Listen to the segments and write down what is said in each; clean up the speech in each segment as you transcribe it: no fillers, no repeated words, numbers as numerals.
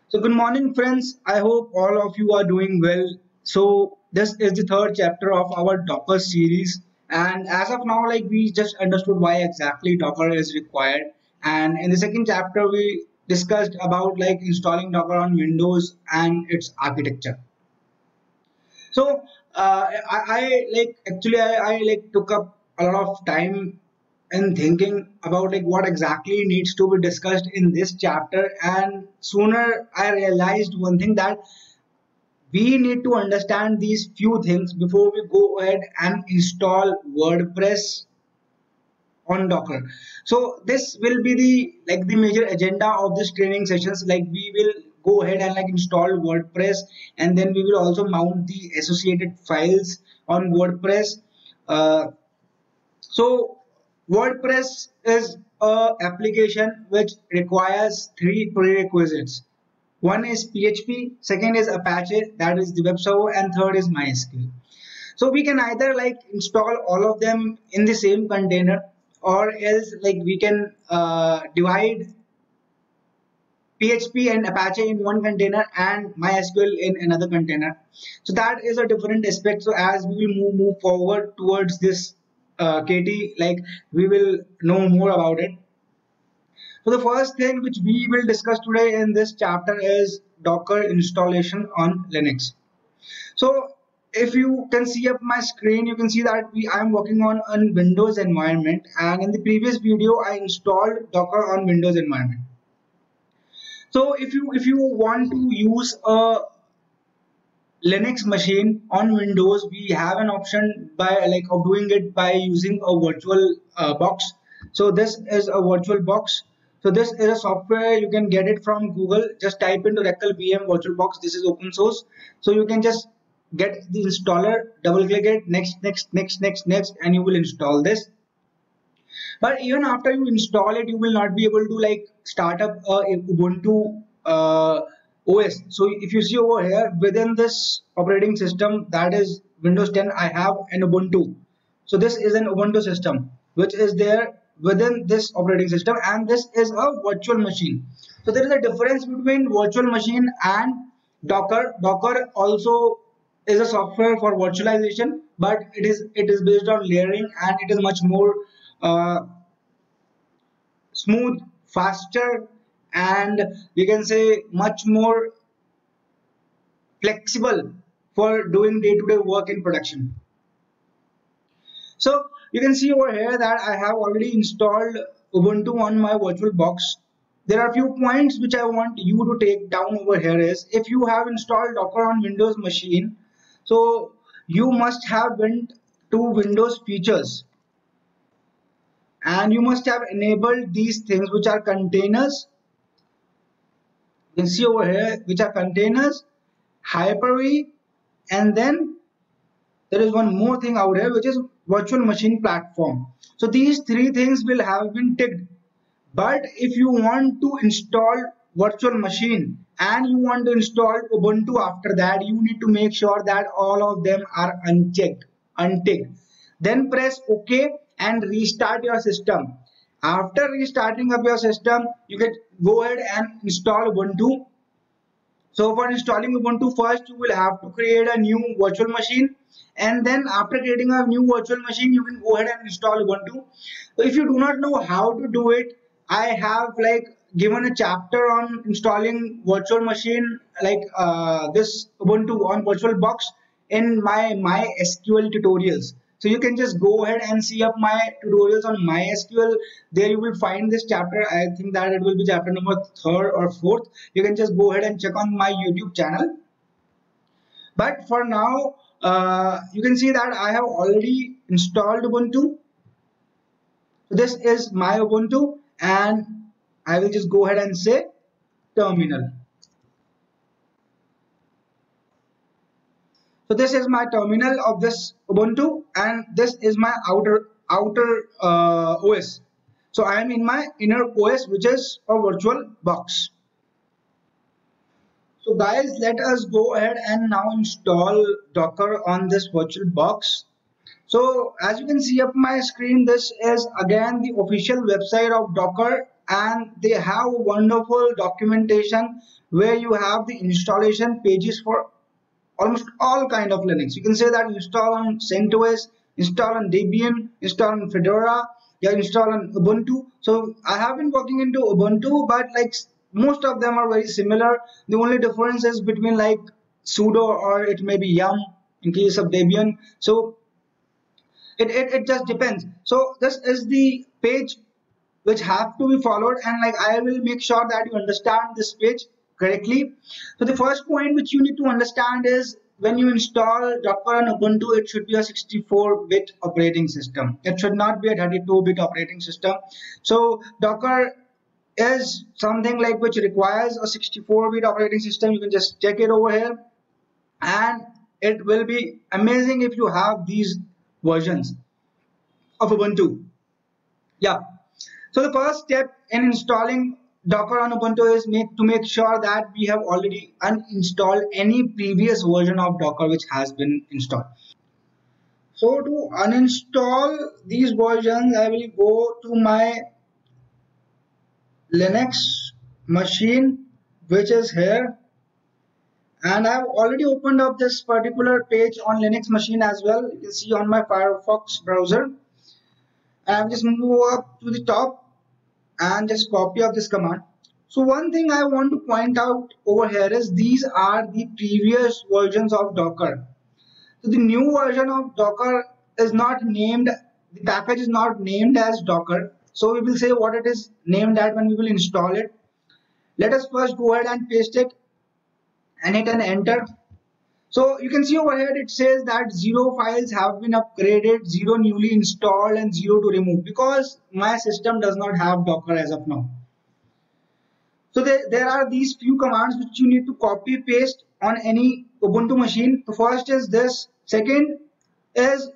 So, good morning, friends. I hope all of you are doing well. So, this is the third chapter of our Docker series. And as of now, we just understood why exactly Docker is required. And in the second chapter, we discussed about installing Docker on Windows and its architecture. So, I like actually I like took up a lot of time in thinking about what exactly needs to be discussed in this chapter, and sooner I realized one thing, that we need to understand these few things before we go ahead and install WordPress on Docker. So this will be the major agenda of this training sessions. Like, we will go ahead and install WordPress, and then we will also mount the associated files on WordPress. uh, so WordPress is a application which requires three prerequisites. One is PHP, second is Apache, that is the web server, and third is MySQL. So we can either install all of them in the same container, or else we can divide PHP and Apache in one container and MySQL in another container. So that is a different aspect. So as we will move forward towards this KT, we will know more about it. So the first thing which we will discuss today in this chapter is Docker installation on Linux. So if you can see up my screen, you can see that I am working on a Windows environment, and in the previous video I installed Docker on Windows environment. So if you want to use a Linux machine on Windows, we have an option by of doing it by using a virtual box. So this is a virtual box. So this is a software, you can get it from Google. Just type into Oracle VM VirtualBox. This is open source. So you can just get the installer, double click it, next, and you will install this. But even after you install it, you will not be able to start up Ubuntu OS. So if you see over here, within this operating system, that is Windows 10, I have an Ubuntu. So this is an Ubuntu system which is there within this operating system, and this is a virtual machine. So there is a difference between virtual machine and Docker. Docker also is a software for virtualization, but it is based on layering, and it is much more uh, smooth, faster, and we can say much more flexible for doing day-to-day work in production. So you can see over here that I have already installed Ubuntu on my virtual box. There are a few points which I want you to take down over here. Is if you have installed Docker on Windows machine, so you must have went to Windows features, and you must have enabled these things which are containers. You can see over here which are containers, Hyper-V, and then there is one more thing out here which is virtual machine platform. So these three things will have been ticked. But if you want to install virtual machine and you want to install Ubuntu after that, you need to make sure that all of them are unticked. Then press OK and restart your system. After restarting up your system, you can go ahead and install Ubuntu. So for installing Ubuntu, first you will have to create a new virtual machine, and then after creating a new virtual machine, you can go ahead and install Ubuntu. So if you do not know how to do it, I have given a chapter on installing virtual machine this Ubuntu on VirtualBox in my MySQL tutorials. So you can just go ahead and see up my tutorials on MySQL. There you will find this chapter. I think that it will be chapter number 3rd or 4th. You can just go ahead and check on my YouTube channel. But for now, you can see that I have already installed Ubuntu. So this is my Ubuntu, and I will just go ahead and say terminal. So this is my terminal of this Ubuntu, and this is my outer OS. So I am in my inner OS, which is a virtual box. So guys, let us go ahead and now install Docker on this virtual box. So as you can see up my screen, this is again the official website of Docker, and they have wonderful documentation where you have the installation pages for almost all kind of Linux. You can say that install on CentOS, install on Debian, install on Fedora, yeah, install on Ubuntu. So I have been working into Ubuntu, but like most of them are very similar. The only difference is between like sudo or it may be yum in case of Debian. So it just depends. So this is the page which have to be followed, and like I will make sure that you understand this page correctly. So the first point which you need to understand is when you install Docker on Ubuntu, it should be a 64-bit operating system. It should not be a 32-bit operating system. So Docker is something like which requires a 64-bit operating system. You can just check it over here, and it will be amazing if you have these versions of Ubuntu. Yeah. So the first step in installing Docker on Ubuntu is to make sure that we have already uninstalled any previous version of Docker which has been installed. So to uninstall these versions, I will go to my Linux machine, which is here, and I've already opened up this particular page on Linux machine as well. You can see on my Firefox browser, and I'll just move up to the top and just copy of this command. So one thing I want to point out over here is these are the previous versions of Docker. So the new version of Docker is not named, the package is not named as Docker. So we will say what it is named at when we will install it. Let us first go ahead and paste it and hit an enter. So you can see over here it says that 0 files have been upgraded, 0 newly installed, and 0 to remove, because my system does not have Docker as of now. So there are these few commands which you need to copy paste on any Ubuntu machine. The first is this. Second is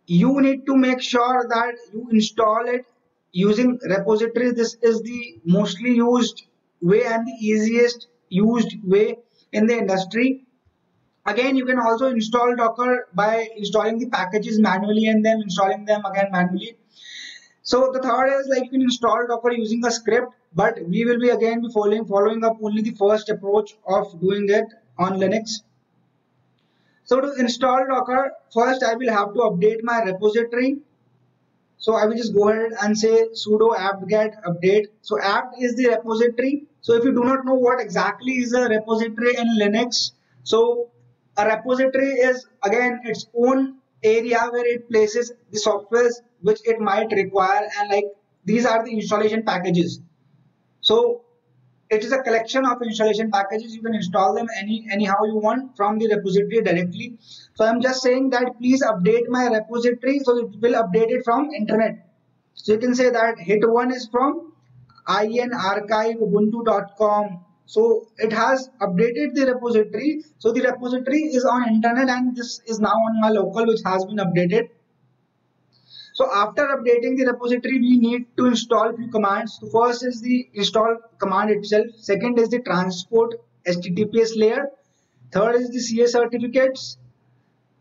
you need to make sure that you install it using repositories. This is the mostly used way and the easiest used way in the industry. Again, you can also install Docker by installing the packages manually and then installing them again manually. So the third is like you can install Docker using a script, but we will be again following up only the first approach of doing it on Linux. So to install Docker, first I will have to update my repository. So I will just go ahead and say sudo apt-get update. So apt is the repository. So if you do not know what exactly is a repository in Linux, so a repository is again its own area where it places the softwares which it might require, and like these are the installation packages. So it is a collection of installation packages. You can install them anyhow you want from the repository directly. So I'm just saying that please update my repository, so it will update it from internet. So you can say that hit1 is from inarchive.ubuntu.com. So it has updated the repository. So the repository is on internet, and this is now on my local, which has been updated. So after updating the repository, we need to install few commands. So first is the install command itself. Second is the transport HTTPS layer. Third is the CS certificates.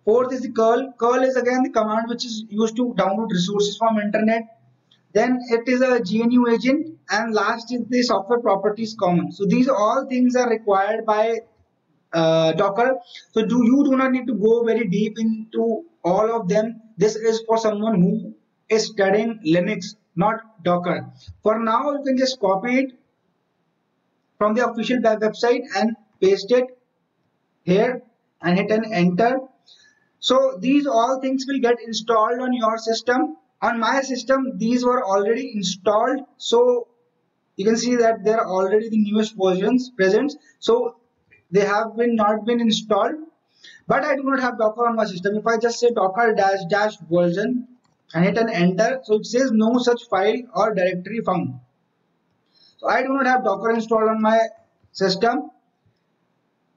Fourth is the curl. Curl is again the command which is used to download resources from internet. Then it is a GNU agent, and last is the software properties common. So these all things are required by Docker. So you do not need to go very deep into all of them. This is for someone who is studying Linux, not Docker. For now, you can just copy it from the official website and paste it here and hit an enter. So these all things will get installed on your system. On my system, these were already installed. So you can see that there are already the newest versions present. So they have not been installed, but I do not have Docker on my system. If I just say docker -- version and hit an enter, so it says no such file or directory found. So I do not have Docker installed on my system.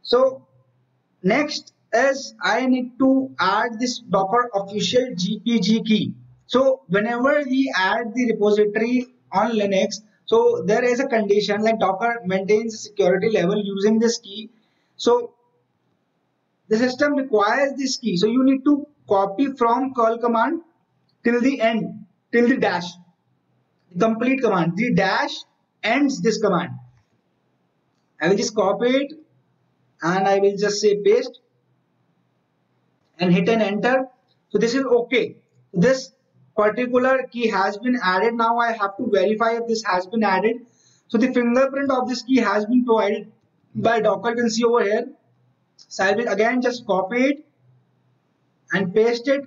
So next is I need to add this Docker official GPG key. So whenever we add the repository on Linux, so there is a condition like Docker maintains security level using this key. So the system requires this key. So you need to copy from curl command till the end, till the dash, the complete command. The dash ends this command. I will just copy it and I will just say paste and hit an enter. So this is okay. This particular key has been added. Now I have to verify if this has been added. So the fingerprint of this key has been provided by Docker. You can see over here. So I will again just copy it and paste it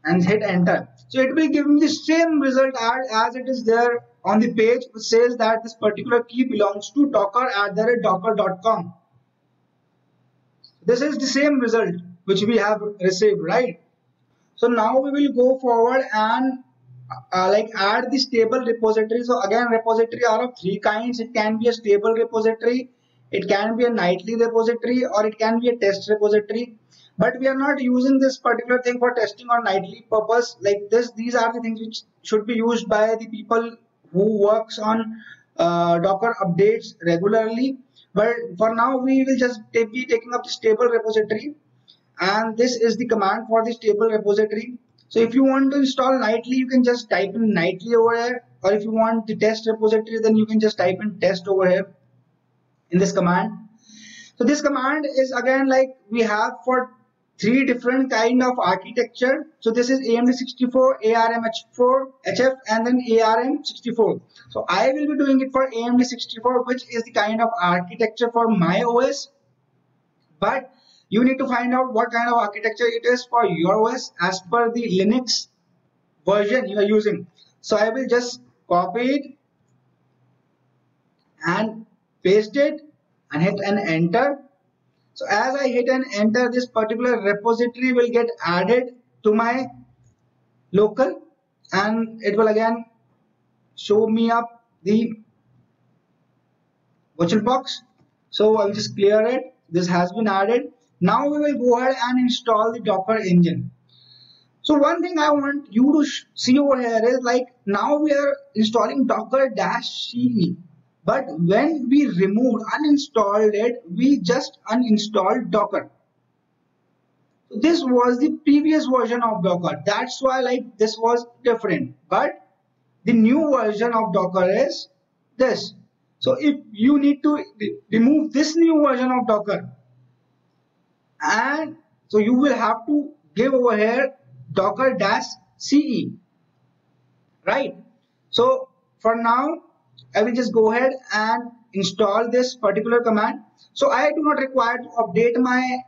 and hit enter. So it will give me the same result as it is there on the page, which says that this particular key belongs to docker@docker.com. This is the same result which we have received, right? So now we will go forward and add the stable repository. So again, repository are of three kinds. It can be a stable repository, it can be a nightly repository, or it can be a test repository. But we are not using this particular thing for testing or nightly purpose like this. These are the things which should be used by the people who works on Docker updates regularly. But for now, we will just be taking up the stable repository, and this is the command for the stable repository. So if you want to install nightly, you can just type in nightly over here, or if you want the test repository, then you can just type in test over here in this command. So this command is again like we have for three different kind of architecture. So this is AMD64, ARM4, HF, and then ARM64. So I will be doing it for AMD64, which is the kind of architecture for my OS. But you need to find out what kind of architecture it is for your OS as per the Linux version you are using. So I will just copy it and paste it and hit an enter. So as I hit an enter, this particular repository will get added to my local, and it will again show me up the VirtualBox. So I will just clear it. This has been added. Now we will go ahead and install the Docker engine. So one thing I want you to see over here is like now we are installing docker-ce. But when we removed, uninstalled it, we just uninstalled Docker. So this was the previous version of Docker. That's why like this was different. But the new version of Docker is this. So if you need to remove this new version of Docker, and so you will have to give over here docker-ce, right? So for now, I will just go ahead and install this particular command. So I do not require to update my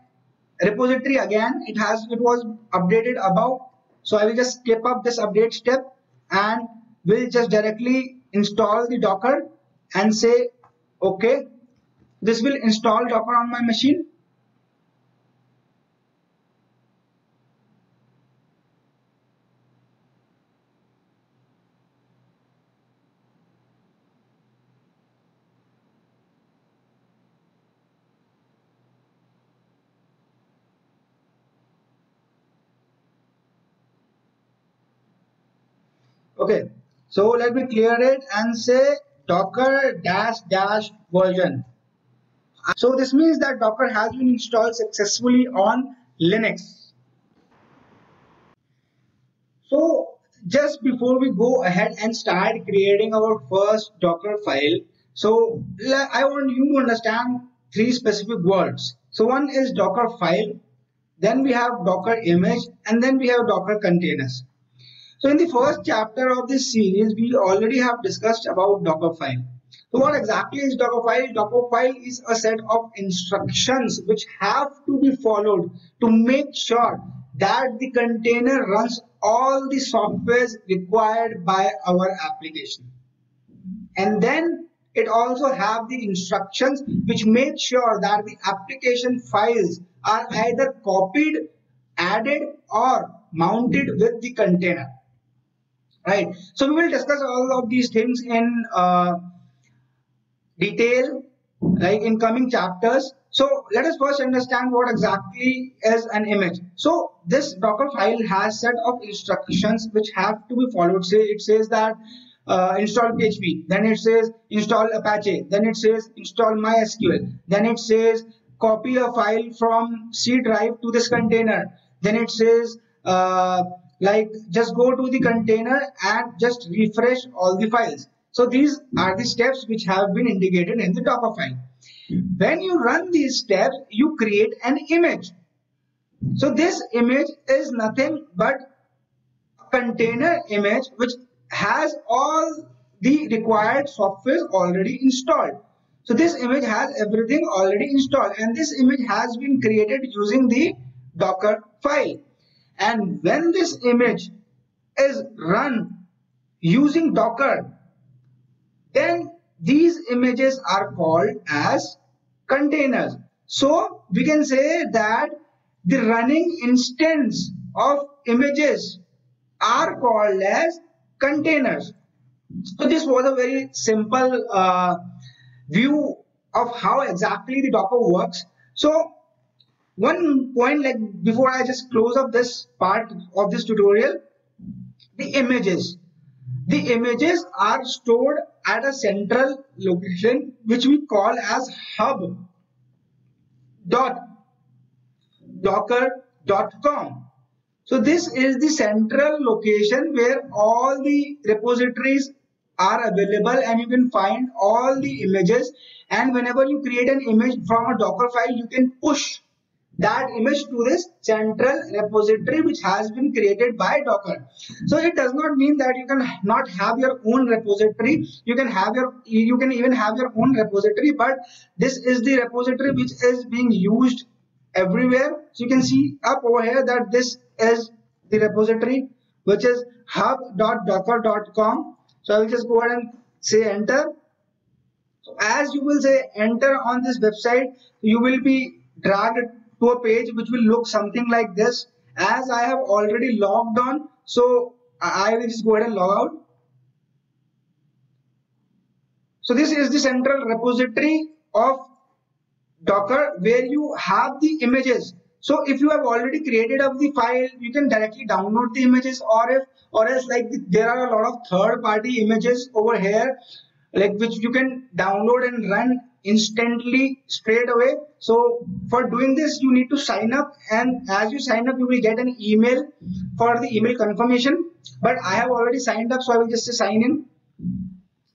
repository again. It was updated above. So I will just skip up this update step and will just directly install the Docker and say okay. This will install Docker on my machine. Okay, so let me clear it and say docker -- version. So this means that Docker has been installed successfully on Linux. So just before we go ahead and start creating our first Docker file, so I want you to understand three specific words. So one is Docker file, then we have Docker image, and then we have Docker containers. So in the first chapter of this series, we already have discussed about Dockerfile. So what exactly is Dockerfile? Dockerfile is a set of instructions which have to be followed to make sure that the container runs all the softwares required by our application. And then it also have the instructions which make sure that the application files are either copied, added, or mounted with the container. Right, so we will discuss all of these things in detail, like in coming chapters. So let us first understand what exactly is an image. So this Docker file has set of instructions which have to be followed. Say it says that install PHP, then it says install Apache, then it says install MySQL, then it says copy a file from C drive to this container, then it says like just go to the container and just refresh all the files. So these are the steps which have been indicated in the Docker file. When you run these steps, you create an image. So this image is nothing but a container image which has all the required software already installed. So this image has everything already installed, and this image has been created using the Docker file. And when this image is run using Docker, then these images are called as containers. So we can say that the running instance of images are called as containers. So this was a very simple view of how exactly the Docker works. So one point, like before I just close up this part of this tutorial, the images. The images are stored at a central location which we call as hub.docker.com. So this is the central location where all the repositories are available, and you can find all the images. And whenever you create an image from a Docker file, you can push that image to this central repository which has been created by Docker. So it does not mean that you can not have your own repository. You can even have your own repository, but this is the repository which is being used everywhere. So you can see up over here that this is the repository which is hub.docker.com. So I will just go ahead and say enter. So as you will say enter on this website, you will be dragged to a page which will look something like this. As I have already logged on, so I will just go ahead and log out. So this is the central repository of Docker where you have the images. So if you have already created up the file, you can directly download the images, or else like there are a lot of third-party images over here, like which you can download and run instantly straight away. So for doing this, you need to sign up, and as you sign up, you will get an email for the email confirmation. But I have already signed up, so I will just say sign in.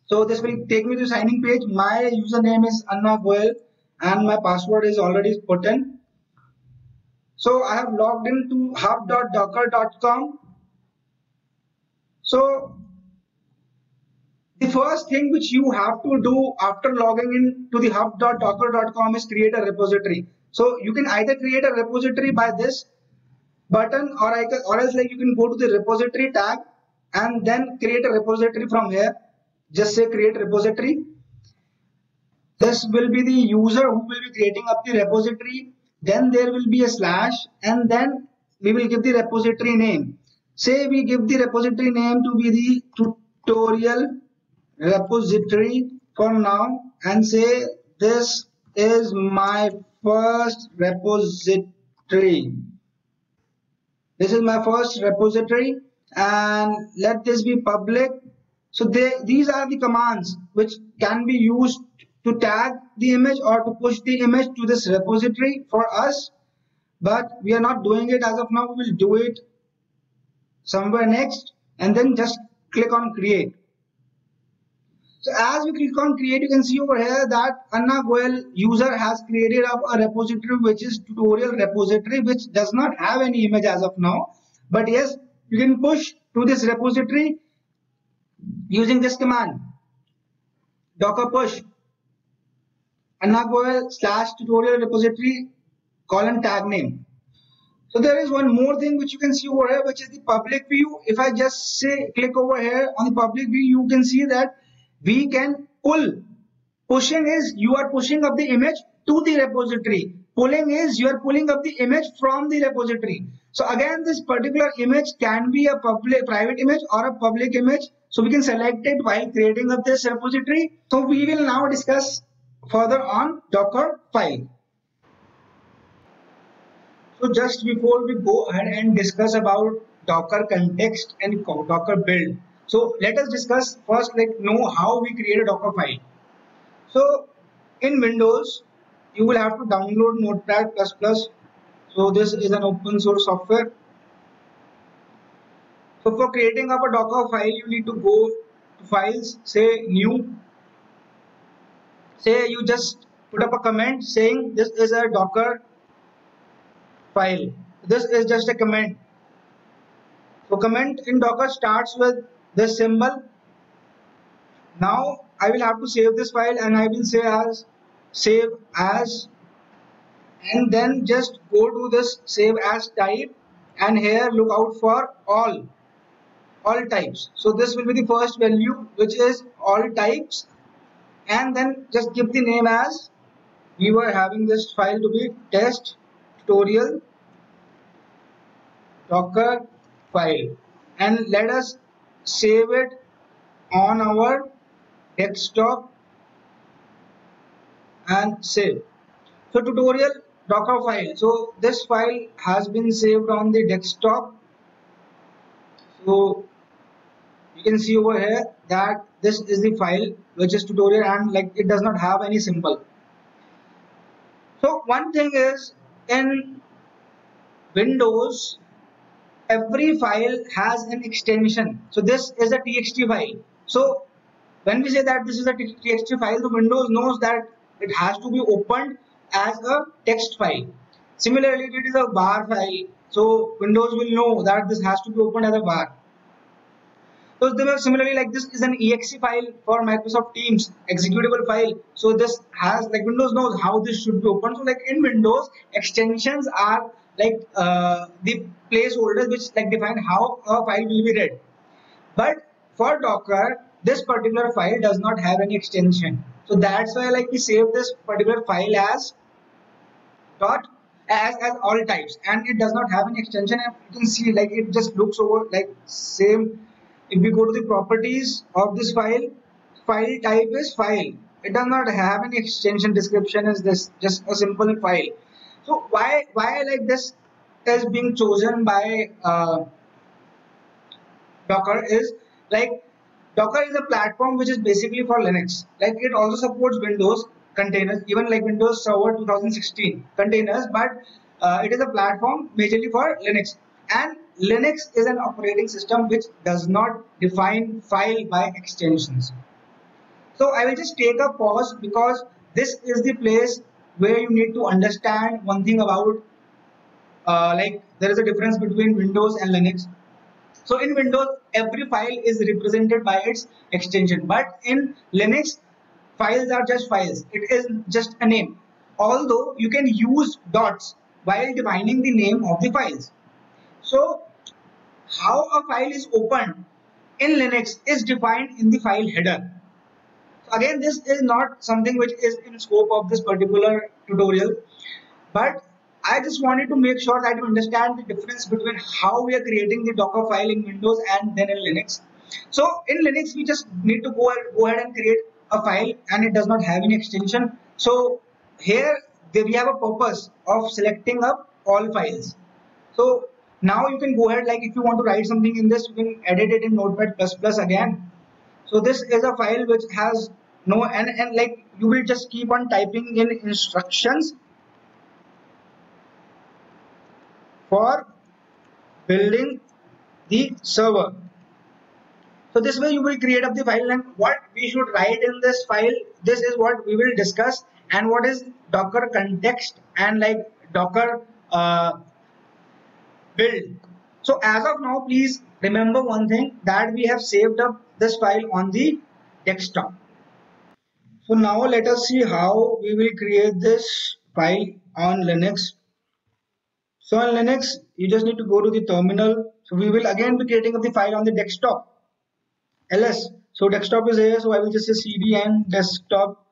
So this will take me to the signing page. My username is Anna Goel and my password is already put in. So I have logged into hub.docker.com. So the first thing which you have to do after logging in to the hub.docker.com is create a repository. So you can either create a repository by this button, or else like you can go to the repository tag and then create a repository from here. Just say create repository. This will be the user who will be creating up the repository. Then there will be a slash, and then we will give the repository name. Say we give the repository name to be the tutorial repository for now, and say this is my first repository. This is my first repository, and let this be public. So these are the commands which can be used to tag the image or to push the image to this repository for us, but we are not doing it as of now. We will do it somewhere next, and then just click on create. So as we click on create, you can see over here that Anna Goel user has created up a repository which is tutorial repository, which does not have any image as of now. But yes, you can push to this repository using this command, docker push Anna Goel / tutorial repository : tag name. So there is one more thing which you can see over here, which is the public view. If I just say click over here on the public view, you can see that we can pull. Pushing is you are pushing up the image to the repository. Pulling is you are pulling up the image from the repository. So again, this particular image can be a private image or a public image. So we can select it while creating up this repository. So we will now discuss further on Docker file. So just before we go ahead and discuss about Docker context and Docker build, so let us discuss first, know how we create a Docker file. So in Windows, you will have to download Notepad++. So this is an open source software. So for creating up a Docker file, you need to go to files, say new, say you just put up a comment saying this is a Docker file. This is just a comment. So comment in Docker starts with this symbol. Now I will have to save this file, and I will say as save as, and then just go to this save as type, and here look out for all types. So this will be the first value, which is all types, and then just give the name as we were having this file to be test tutorial Docker file, and let us save it on our desktop and save. So tutorial Docker file. So this file has been saved on the desktop. So you can see over here that this is the file which is tutorial, and like it does not have any symbol. So one thing is, in Windows every file has an extension. So this is a txt file. So when we say that this is a txt file, the Windows knows that it has to be opened as a text file. Similarly, if it is a bar file, so Windows will know that this has to be opened as a bar. So similarly, like this is an exe file for Microsoft Teams executable file. So this has, like, Windows knows how this should be opened. So like in Windows, extensions are like the placeholders which like define how a file will be read. But for Docker, this particular file does not have any extension. So that's why like we save this particular file as dot as all types, and it does not have any extension. And you can see like it just looks over like same. If we go to the properties of this file, file type is file. It does not have any extension. Description is this just a simple file. So why like this is being chosen by Docker is like Docker is a platform which is basically for Linux. Like it also supports Windows containers, even like Windows Server 2016 containers, but it is a platform majorly for Linux. And Linux is an operating system which does not define file by extensions. So I will just take a pause, because this is the place where you need to understand one thing about like there is a difference between Windows and Linux. So in Windows, every file is represented by its extension, but in Linux, files are just files. It is just a name. Although you can use dots while defining the name of the files. So how a file is opened in Linux is defined in the file header. So again, this is not something which is in scope of this particular tutorial, but I just wanted to make sure that you understand the difference between how we are creating the Docker file in Windows and then in Linux. So in Linux, we just need to go ahead and create a file, and it does not have any extension. So here we have a purpose of selecting up all files. So now you can go ahead, like if you want to write something in this, you can edit it in Notepad++ again. So this is a file which has no, and like you will just keep on typing in instructions for building the server. So this way you will create up the file, and what we should write in this file, this is what we will discuss, and what is Docker context and like Docker build. So as of now, please remember one thing, that we have saved up this file on the desktop. So now let us see how we will create this file on Linux. So on Linux, you just need to go to the terminal. So we will again be creating up the file on the desktop. ls. So desktop is here. So I will just say cd and desktop,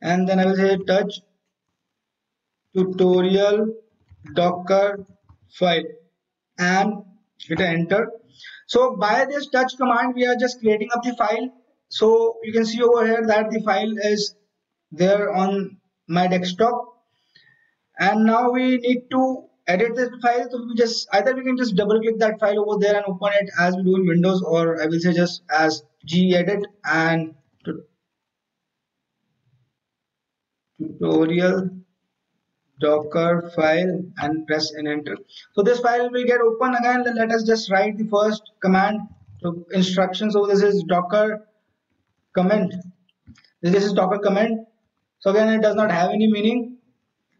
and then I will say touch tutorial docker file and hit enter. So by this touch command, we are just creating up the file. So you can see over here that the file is there on my desktop, and now we need to edit this file. So we just either we can just double click that file over there and open it as we do in Windows, or I will say just as gedit and tutorial Docker file and press and enter. So this file will get open again. Let us just write the first command. So instruction. So this is docker comment. This is docker comment. So again, it does not have any meaning.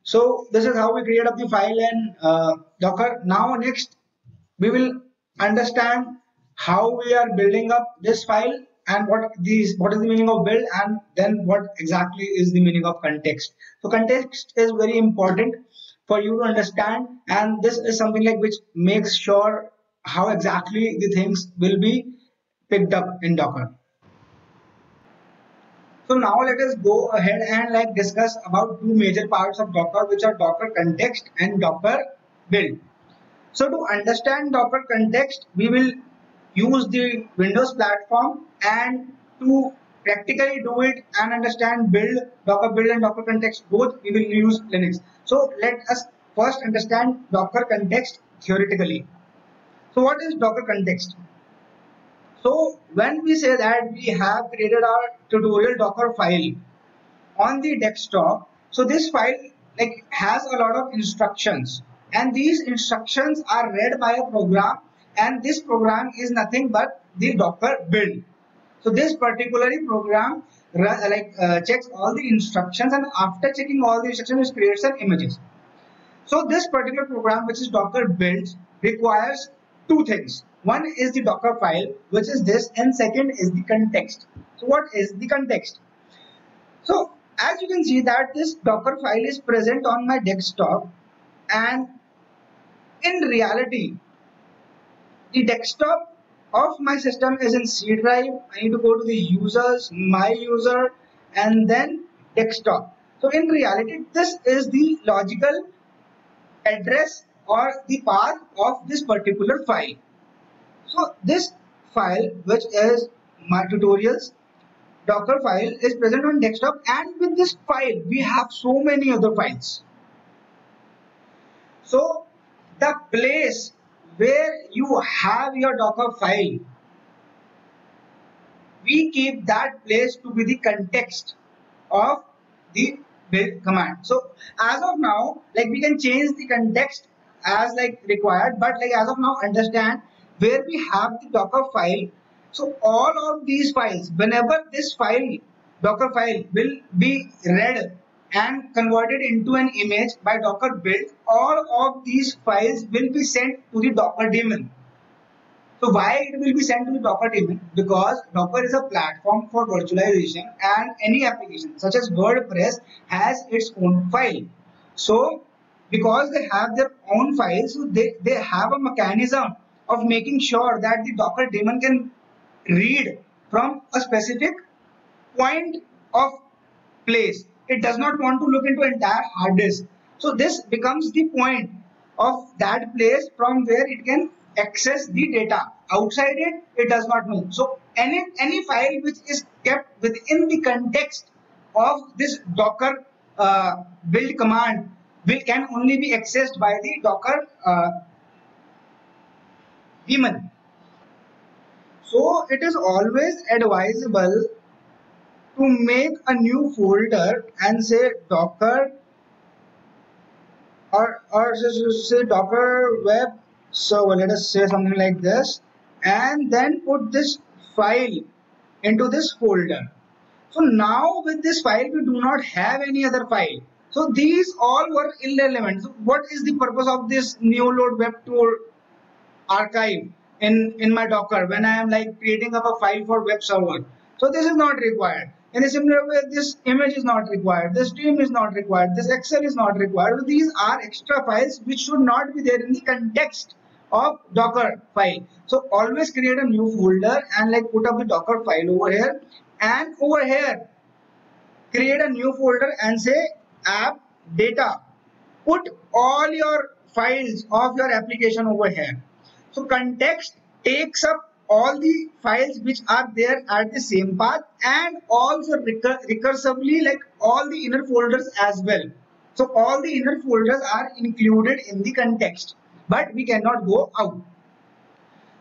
So this is how we create up the file in Docker. Now next we will understand how we are building up this file and what is the meaning of build, and then what exactly is the meaning of context. So context is very important for you to understand, and this is something like which makes sure how exactly the things will be picked up in Docker. So now let us go ahead and like discuss about two major parts of Docker, which are Docker context and Docker build. So to understand Docker context, we will use the Windows platform, and to practically do it and understand build, Docker build and Docker context both, we will use Linux. So let us first understand Docker context theoretically. So what is Docker context? So when we say that we have created our tutorial Docker file on the desktop, so this file like has a lot of instructions, and these instructions are read by a program, and this program is nothing but the Docker build. So this particular program checks all the instructions, and after checking all the instructions it creates an images. So this particular program, which is Docker build, requires two things. One is the Docker file, which is this, and second is the context. So what is the context? So as you can see that this Docker file is present on my desktop, and in reality the desktop of my system is in C drive. I need to go to the users, my user, and then desktop. So in reality this is the logical address or the path of this particular file. So this file, which is my tutorials Docker file, is present on desktop, and with this file we have so many other files. So the place where you have your Docker file, we keep that place to be the context of the build command. So as of now, like we can change the context as like required, but like as of now understand where we have the Docker file. So all of these files, whenever this file Docker file will be read and converted into an image by Docker build, all of these files will be sent to the Docker daemon. So why it will be sent to the Docker daemon? Because Docker is a platform for virtualization, and any application such as WordPress has its own file. So because they have their own files, so they have a mechanism of making sure that the Docker daemon can read from a specific point of place. It does not want to look into entire hard disk. So this becomes the point of that place from where it can access the data. Outside it, it does not know. So any file which is kept within the context of this Docker build command can only be accessed by the Docker daemon. So it is always advisable to make a new folder and say Docker or say Docker web server. Let us say something like this, and then put this file into this folder. So now with this file we do not have any other file. So these all were irrelevant. So what is the purpose of this Neoload web tool archive in my Docker when I am like creating up a file for web server? So this is not required. In a similar way, this image is not required, this stream is not required, this Excel is not required. So these are extra files which should not be there in the context of Docker file. So always create a new folder and like put up the Docker file over here, and over here create a new folder and say app data. Put all your files of your application over here. So context takes up all the files which are there at the same path, and also recursively like all the inner folders as well. So all the inner folders are included in the context, but we cannot go out.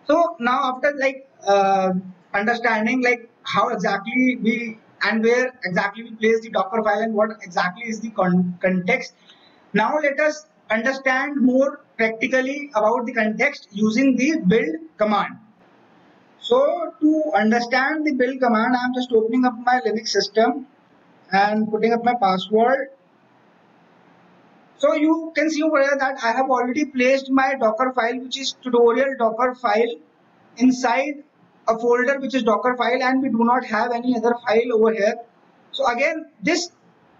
So now after like understanding like how exactly we and where exactly we place the Docker file and what exactly is the context, Now let us understand more practically about the context using the build command. So to understand the build command, I am just opening up my Linux system and putting up my password. So you can see over here that I have already placed my Docker file, which is tutorial Docker file, inside a folder which is Docker file, and we do not have any other file over here. So again, this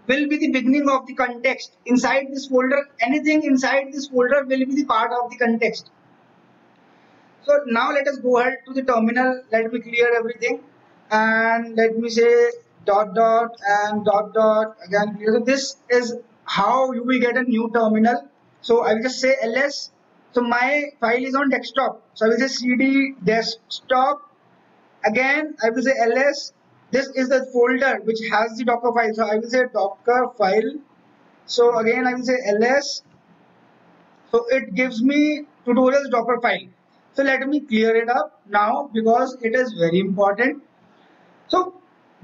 will be the beginning of the context. Inside this folder, anything inside this folder will be the part of the context. So now let us go ahead to the terminal. Let me clear everything and let me say dot dot and dot dot again. So this is how you will get a new terminal. So I will just say ls. So my file is on desktop. So I will say cd desktop. Again I will say ls. This is the folder which has the Docker file. So I will say Docker file. So again I will say ls. So it gives me tutorials Docker file. So let me clear it up now because it is very important. So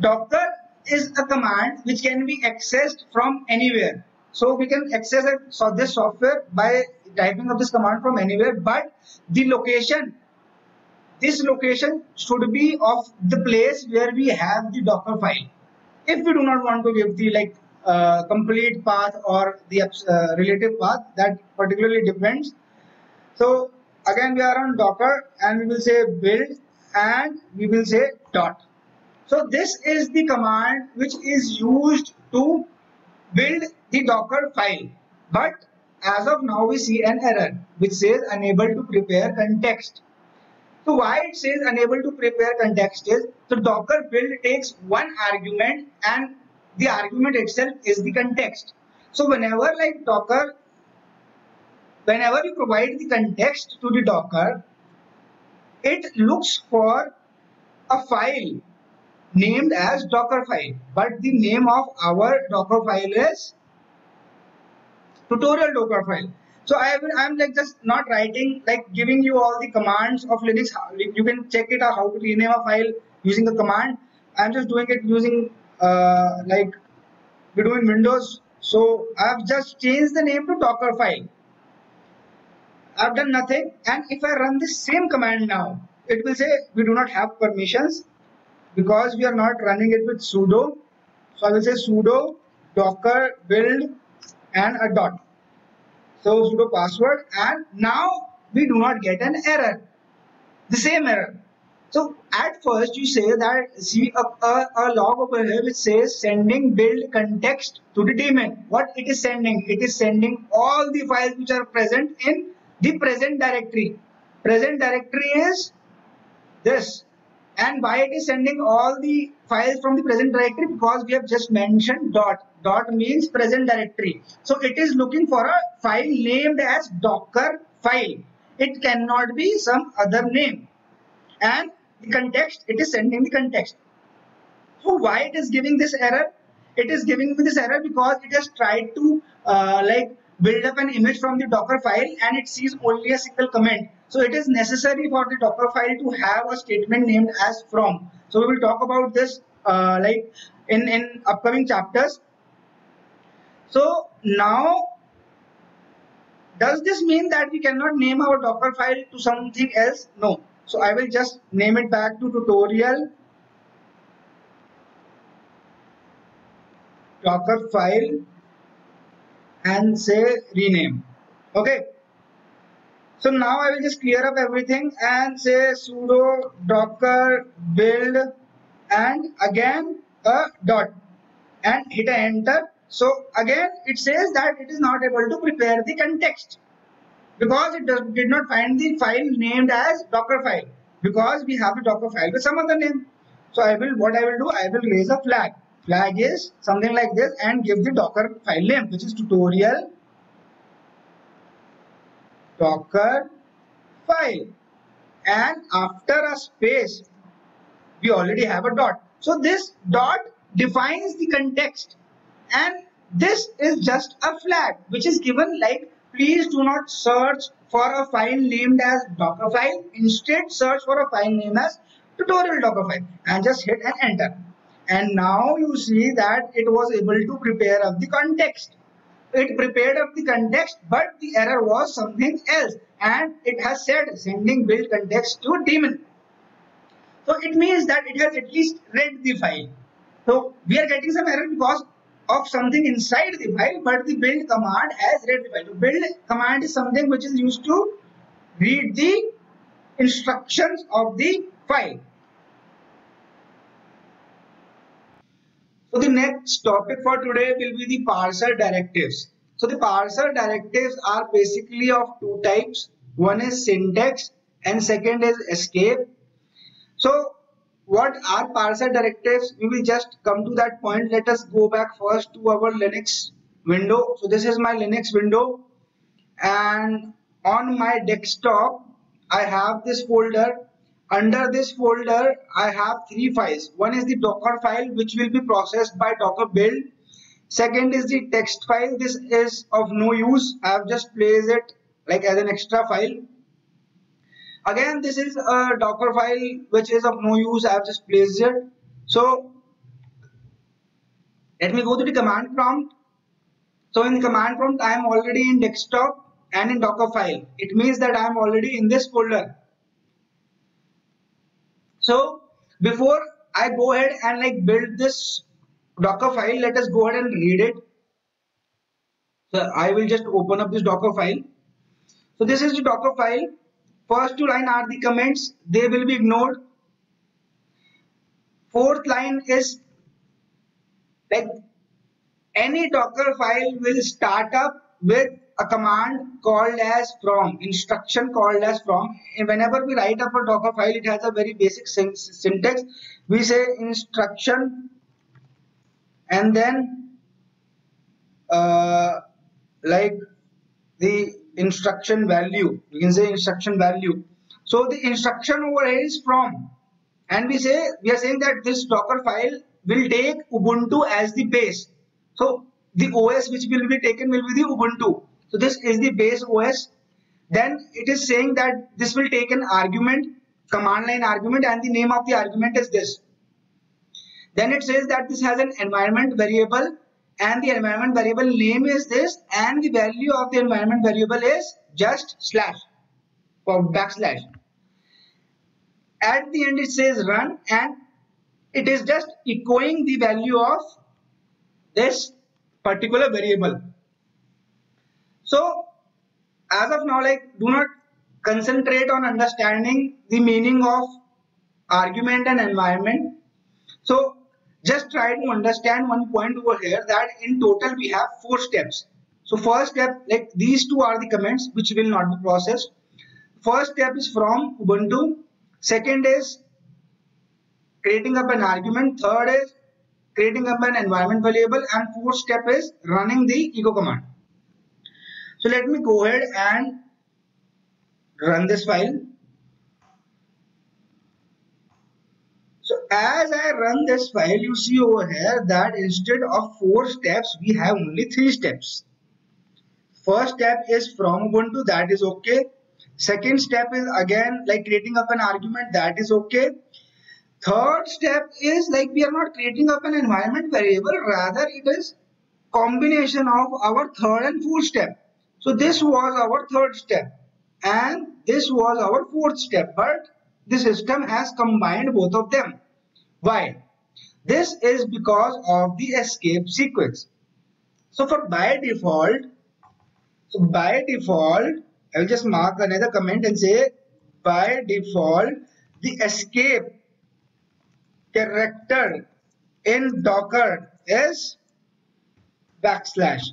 Docker is a command which can be accessed from anywhere. So we can access it, so this software by typing of this command from anywhere, but the location, this location should be of the place where we have the Docker file. If we do not want to give the complete path or the relative path, that particularly depends. So again we are on Docker and we will say build and we will say dot. So this is the command which is used to build the Docker file. But as of now we see an error which says unable to prepare context. So why it says unable to prepare context is, so Docker build takes one argument and the argument itself is the context. So whenever you provide the context to the Docker, it looks for a file named as Docker file, but the name of our Docker file is tutorial Docker file. So I'm like just not writing, like giving you all the commands of Linux. You can check it out how to rename a file using a command. I'm just doing it using like we do in Windows. So I've just changed the name to Docker file. I've done nothing, and if I run the same command now, it will say we do not have permissions because we are not running it with sudo. So I will say sudo docker build and a dot. So sudo password, and now we do not get an error, the same error. So at first you say that, see a log over here which says sending build context to the daemon. What it is sending? It is sending all the files which are present in the present directory. Present directory is this. And why it is sending all the files from the present directory? Because we have just mentioned dot. Dot means present directory. So it is looking for a file named as Docker file. It cannot be some other name. And the context, it is sending the context. So why it is giving this error? It is giving me this error because it has tried to build up an image from the Docker file and it sees only a single comment. So it is necessary for the Docker file to have a statement named as from. So we will talk about this in upcoming chapters. So now, does this mean that we cannot name our Docker file to something else? No. So I will just name it back to tutorial Docker file and say rename. Okay. So now I will just clear up everything and say sudo docker build and again a dot and hit a enter. So again it says that it is not able to prepare the context because it did not find the file named as Docker file, because we have a Docker file with some other name. So what I will do, I will raise a flag. Flag is something like this and give the Docker file name, which is tutorial Docker file, and after a space we already have a dot. So this dot defines the context, and this is just a flag which is given like, please do not search for a file named as Docker file, instead search for a file named as tutorial Docker file and just hit an enter. And now you see that it was able to prepare up the context. It prepared up the context, but the error was something else, and it has said sending build context to daemon. So it means that it has at least read the file. So we are getting some error because of something inside the file, but the build command has read the file. So build command is something which is used to read the instructions of the file. So the next topic for today will be the parser directives. So the parser directives are basically of two types. One is syntax and second is escape. So what are parser directives? We will just come to that point. Let us go back first to our Linux window. So this is my Linux window, and on my desktop I have this folder. Under this folder I have three files. One is the Docker file, which will be processed by Docker build. Second is the text file. This is of no use. I have just placed it like as an extra file. Again, this is a Docker file which is of no use. I have just placed it. So let me go to the command prompt. So in the command prompt I am already in desktop and in Docker file. It means that I am already in this folder. So before I go ahead and like build this Docker file, let us go ahead and read it. So I will just open up this Docker file. So this is the Docker file. First two line are the comments. They will be ignored. Fourth line is like any Docker file will start up with a command called as from, instruction called as from. And whenever we write up a Docker file, it has a very basic syntax. We say instruction and then like the instruction value. You can say instruction value. So the instruction over here is from, and we are saying that this Docker file will take Ubuntu as the base. So the OS which will be taken will be the Ubuntu. So this is the base OS. Then it is saying that this will take an argument, command line argument, and the name of the argument is this. Then it says that this has an environment variable, and the environment variable name is this, and the value of the environment variable is just slash or backslash. At the end it says run, and it is just echoing the value of this particular variable. So as of now, like, do not concentrate on understanding the meaning of argument and environment. So just try to understand one point over here, that in total we have 4 steps. So first step, like these two are the comments which will not be processed. First step is from Ubuntu. Second is creating up an argument. Third is creating up an environment variable, and fourth step is running the echo command. So let me go ahead and run this file. So as I run this file, you see over here that instead of 4 steps, we have only 3 steps. First step is from Ubuntu, that is okay. Second step is again like creating up an argument, that is okay. Third step is like we are not creating up an environment variable, rather it is combination of our third and fourth step. So this was our third step and this was our fourth step, but the system has combined both of them. Why? This is because of the escape sequence. So by default, I will just mark another comment and say by default the escape character in Docker is backslash.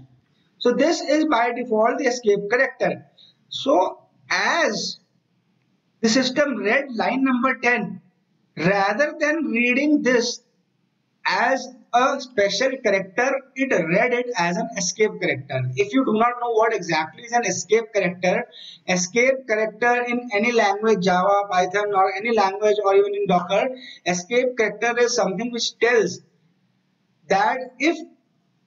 So this is by default the escape character. So as the system read line number 10, rather than reading this as a special character, it read it as an escape character. If you do not know what exactly is an escape character in any language, Java, Python or any language, or even in Docker, escape character is something which tells that if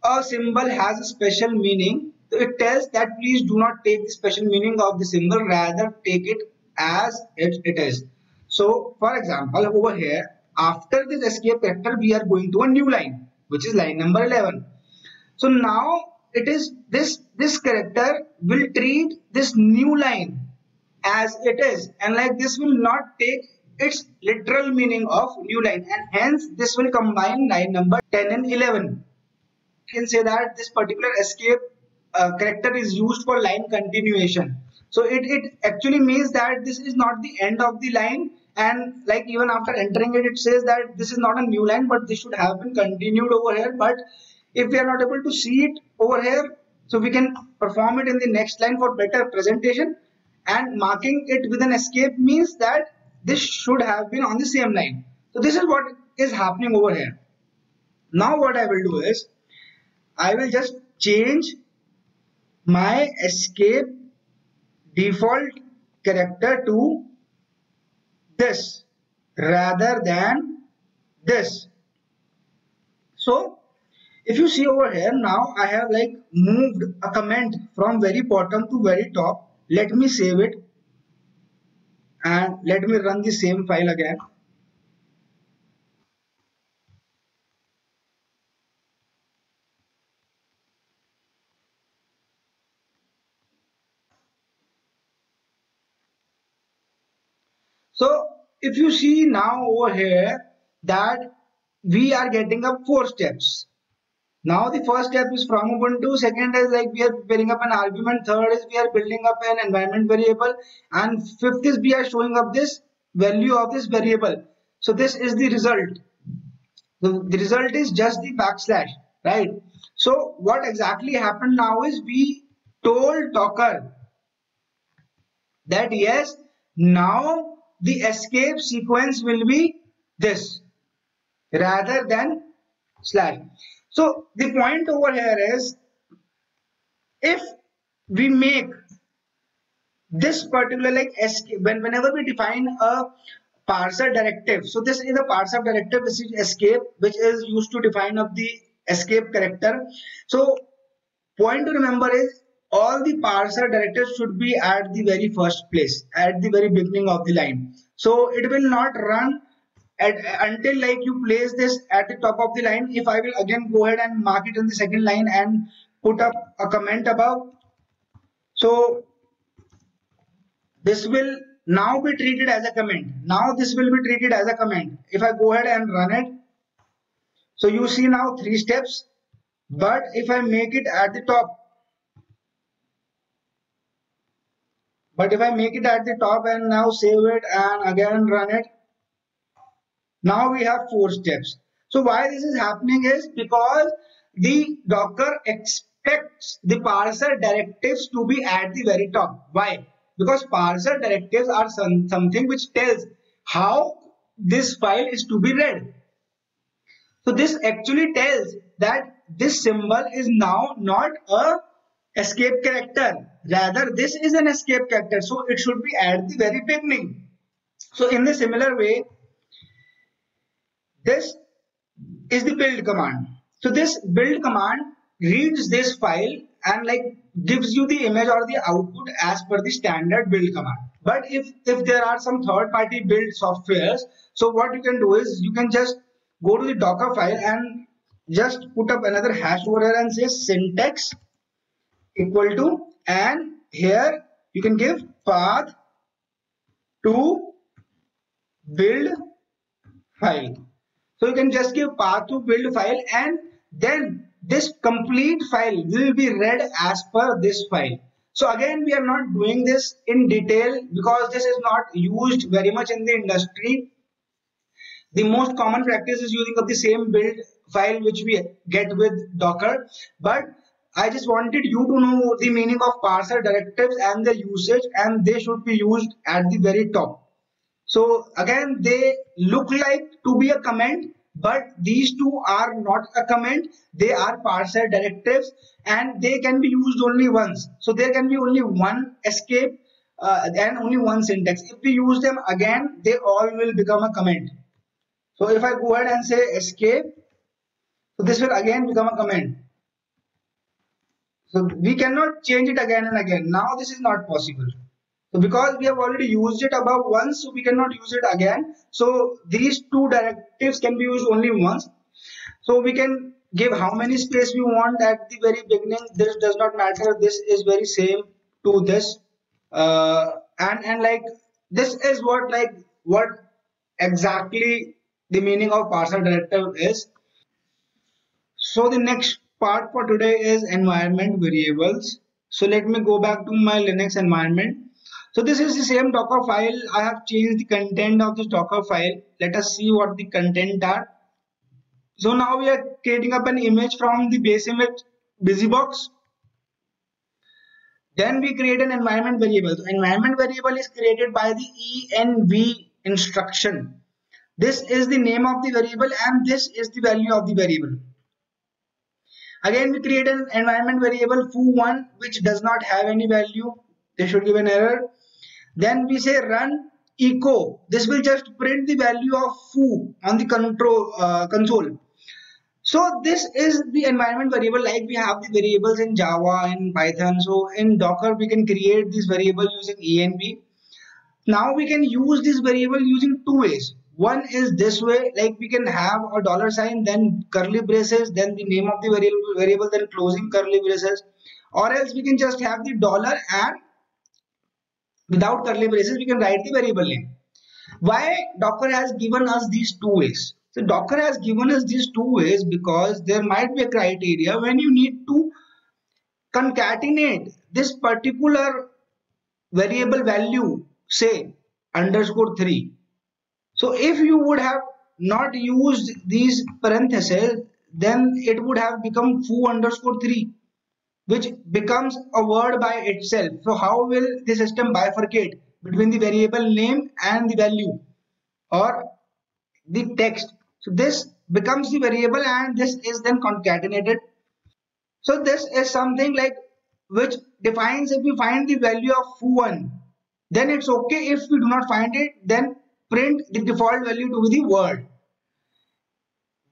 a symbol has a special meaning, so it tells that please do not take the special meaning of the symbol, rather take it as it is. So for example, over here, after this escape character, we are going to a new line, which is line number 11. So now it is this character will treat this new line as it is, and like this will not take its literal meaning of new line, and hence this will combine line number 10 and 11. You can say that this particular escape character is used for line continuation. So it actually means that this is not the end of the line, and like even after entering it, it says that this is not a new line but this should have been continued over here. But if we are not able to see it over here, so we can perform it in the next line for better presentation. And marking it with an escape means that this should have been on the same line. So this is what is happening over here. Now what I will do is I will just change my escape default character to this rather than this. So if you see over here, now I have like moved a comment from very bottom to very top. Let me save it and let me run the same file again. So if you see now over here that we are getting up 4 steps. Now the first step is from Ubuntu, second is like we are preparing up an argument, third is we are building up an environment variable, and fifth is we are showing up this value of this variable. So this is the result. The result is just the backslash, right? So what exactly happened now is we told Docker that yes, now the escape sequence will be this rather than slash. So the point over here is if we make this particular like escape, whenever we define a parser directive, so this is a parser directive, this is escape, which is used to define up the escape character. So point to remember is all the parser directives should be at the very first place, at the very beginning of the line. So it will not run until like you place this at the top of the line. If I will again go ahead and mark it in the second line and put up a comment above, so this will now be treated as a comment. Now this will be treated as a comment. If I go ahead and run it, so you see now 3 steps, but if I make it at the top, and now save it and again run it, now we have 4 steps. So why this is happening is because the Docker expects the parser directives to be at the very top. Why? Because parser directives are something which tells how this file is to be read. So this actually tells that this symbol is now not a escape character, rather this is an escape character, so it should be at the very beginning. So in the similar way, this is the build command. So this build command reads this file and like gives you the image or the output as per the standard build command. But if there are some third-party build softwares, so what you can do is you can just go to the Docker file and just put up another hash over here and say syntax equal to, and here you can give path to build file. So you can just give path to build file, and then this complete file will be read as per this file. So again, we are not doing this in detail because this is not used very much in the industry. The most common practice is using of the same build file which we get with Docker, but I just wanted you to know the meaning of parser directives and their usage, and they should be used at the very top. So again, they look like to be a comment, but these two are not a comment. They are parser directives and they can be used only once. So there can be only one escape and only one syntax. If we use them again, they all will become a comment. So if I go ahead and say escape, so this will again become a comment. So we cannot change it again and again. Now this is not possible. So because we have already used it above once, so we cannot use it again. So these two directives can be used only once. So we can give how many space we want at the very beginning. This does not matter. This is very same to this. And like this is what exactly the meaning of parser directive is. So the next part for today is environment variables. So let me go back to my Linux environment. So this is the same Docker file. I have changed the content of this Docker file. Let us see what the content are. So now we are creating up an image from the base image busybox. Then we create an environment variable. So environment variable is created by the env instruction. This is the name of the variable and this is the value of the variable. Again, we create an environment variable foo1 which does not have any value. This should give an error. Then we say run echo. This will just print the value of foo on the console. So this is the environment variable, like we have the variables in Java and Python. So in Docker we can create this variable using env. Now we can use this variable using two ways. One is this way, like we can have a dollar sign, then curly braces, then the name of the variable, then closing curly braces, or else we can just have the dollar and without curly braces we can write the variable name. Why Docker has given us these two ways? So Docker has given us these two ways because there might be a criteria when you need to concatenate this particular variable value, say _3. So if you would have not used these parentheses, then it would have become foo_3, which becomes a word by itself. So how will the system bifurcate between the variable name and the value or the text? So this becomes the variable and this is then concatenated. So this is something like which defines if we find the value of foo1, then it's okay. If we do not find it, then print the default value to be the word.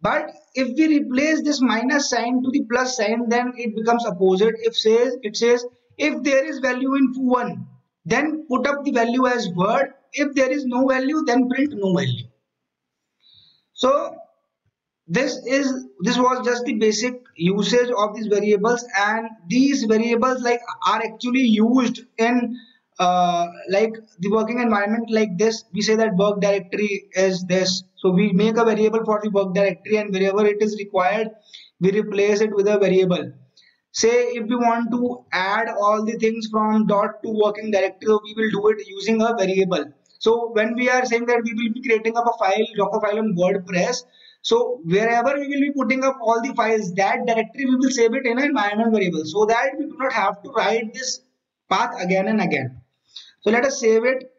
But if we replace this minus sign to the plus sign, then it becomes opposite. It says if there is value in foo1, then put up the value as word. If there is no value, then print no value. So this was just the basic usage of these variables, and these variables like are actually used in like the working environment. Like this, we say that work directory is this, so we make a variable for the work directory, and wherever it is required we replace it with a variable. Say if we want to add all the things from dot to working directory, we will do it using a variable. So when we are saying that we will be creating up a file, Docker file on WordPress, so wherever we will be putting up all the files, that directory we will save it in an environment variable, so that we do not have to write this path again and again. So let us save it,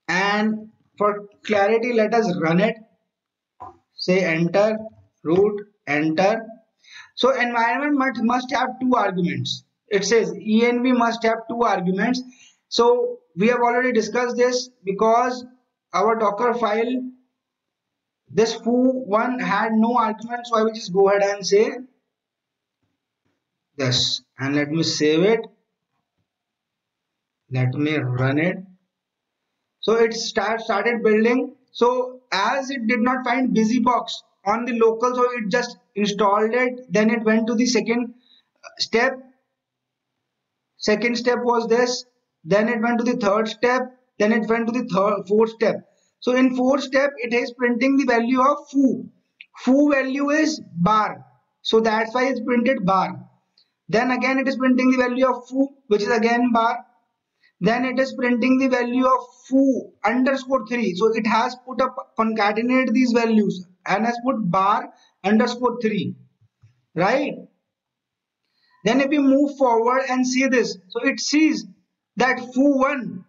and for clarity let us run it. Say enter, root, enter. So environment must have two arguments. It says env must have two arguments. So we have already discussed this because our Docker file, this foo1 had no argument. So I will just go ahead and say this, and let me save it. Let me run it. So it started building. So as it did not find busybox on the local, so it just installed it. Then it went to the second step. Second step was this. Then it went to the third step. Then it went to the fourth step. So in fourth step, it is printing the value of foo. Foo value is bar. So that's why it's printed bar. Then again it is printing the value of foo, which is again bar. Then it is printing the value of foo_3. So it has put up concatenate these values and has put bar _3, right? Then if we move forward and see this, so it sees that foo1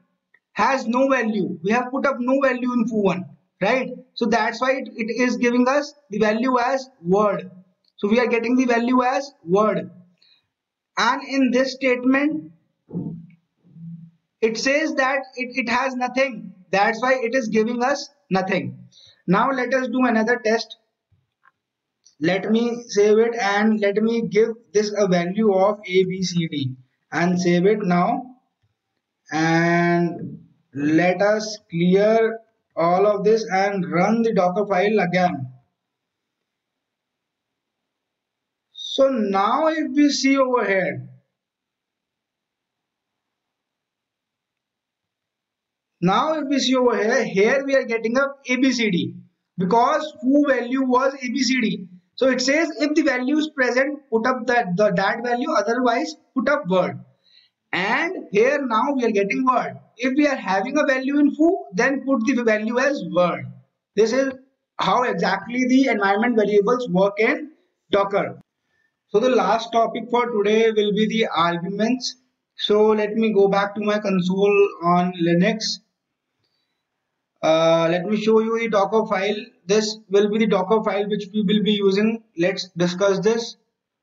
has no value. We have put up no value in foo1, right? So that's why it is giving us the value as word. So we are getting the value as word. And in this statement, it says that it has nothing. That's why it is giving us nothing. Now let us do another test. Let me save it and let me give this a value of ABCD and save it now. And let us clear all of this and run the Docker file again. So now if we see over here, here we are getting a ABCD because foo value was ABCD. So it says if the value is present, put up that value, otherwise put up word. And here now we are getting word. If we are having a value in foo, then put the value as word. This is how exactly the environment variables work in Docker. So the last topic for today will be the arguments. So let me go back to my console on Linux. Let me show you the Docker file. This will be the Docker file which we will be using. Let's discuss this.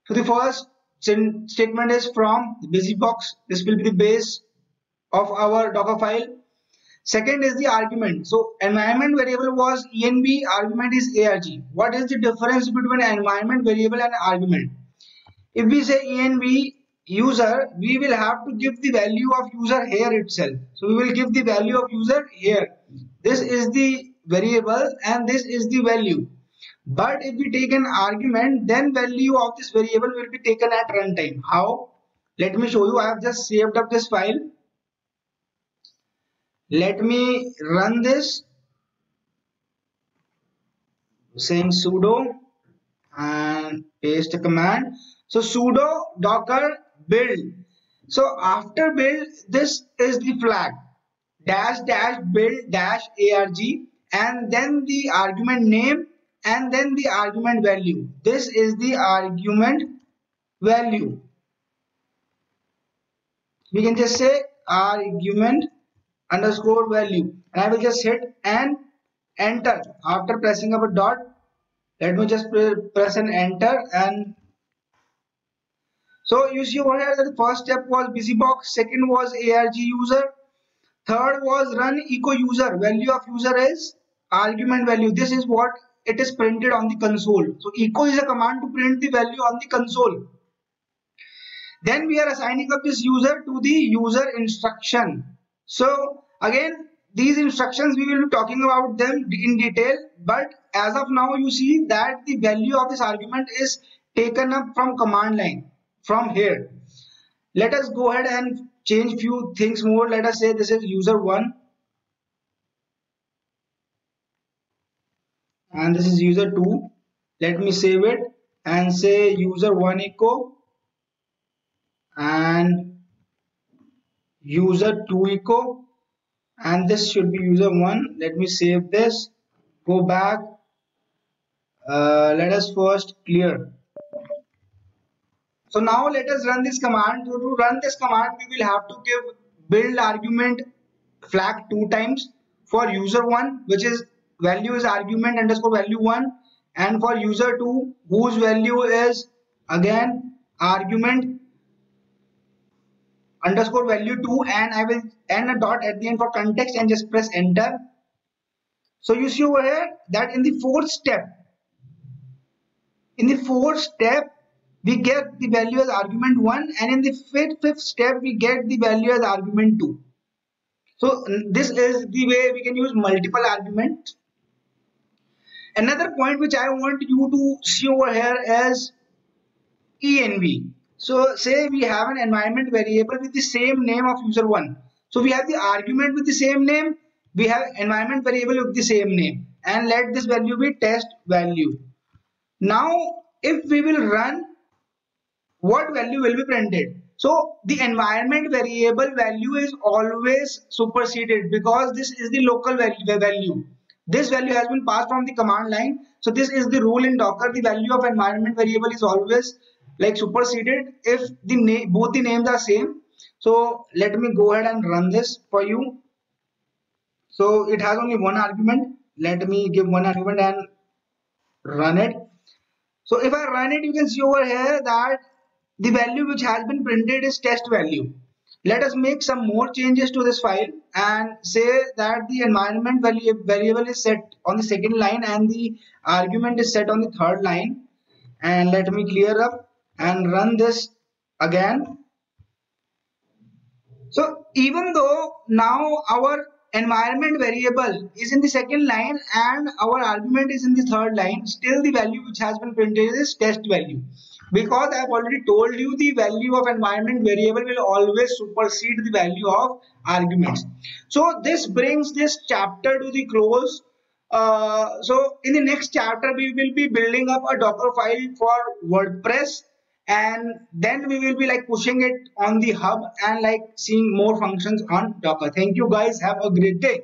So the first statement is from the BusyBox. This will be the base of our Docker file. Second is the argument. So environment variable was env, argument is arg. What is the difference between environment variable and argument? If we say env user, we will have to give the value of user here itself. So we will give the value of user here. This is the variable and this is the value. But if we take an argument, then value of this variable will be taken at runtime. How? Let me show you. I have just saved up this file. Let me run this, saying sudo and paste the command. So sudo docker build. So after build, this is the flag dash build arg, and then the argument name and then the argument value. This is the argument value. We can just say argument underscore value, and I will just hit and enter. After pressing up a dot, let me just press and enter. And so you see over here that the first step was BusyBox, second was arg user, third was run echo user. Value of user is argument value. This is what it is printed on the console. So echo is a command to print the value on the console. Then we are assigning up this user to the user instruction. So again, these instructions we will be talking about them in detail, but as of now you see that the value of this argument is taken up from command line from here. Let us go ahead and change few things more. Let us say this is user 1 and this is user 2. Let me save it and say user 1 echo and user 2 echo, and this should be user 1. Let me save this, go back. Let us first clear. So now let us run this command. So to run this command, we will have to give build argument flag 2 times for user 1, which is value is argument underscore value 1, and for user 2, whose value is again argument underscore value 2, and I will end a dot at the end for context and just press enter. So you see over here that in the fourth step, we get the value as argument 1, and in the fifth step we get the value as argument 2. So this is the way we can use multiple arguments. Another point which I want you to see over here is env. So say we have an environment variable with the same name of user 1. So we have the argument with the same name, we have environment variable with the same name, and let this value be test value. Now if we will run, what value will be printed? So the environment variable value is always superseded because this is the local value. This value has been passed from the command line. So this is the rule in Docker. The value of environment variable is always like superseded if both the names are same. So let me go ahead and run this for you. So it has only one argument. Let me give one argument and run it. So if I run it, you can see over here that the value which has been printed is test value. Let us make some more changes to this file and say that the environment variable is set on the second line and the argument is set on the third line. And let me clear up and run this again. So even though now our environment variable is in the second line and our argument is in the third line, still the value which has been printed is test value. because I've already told you the value of environment variable will always supersede the value of arguments. So this brings this chapter to the close. So in the next chapter we will be building up a Docker file for WordPress, and then we will be like pushing it on the hub and like seeing more functions on Docker. Thank you guys. Have a great day.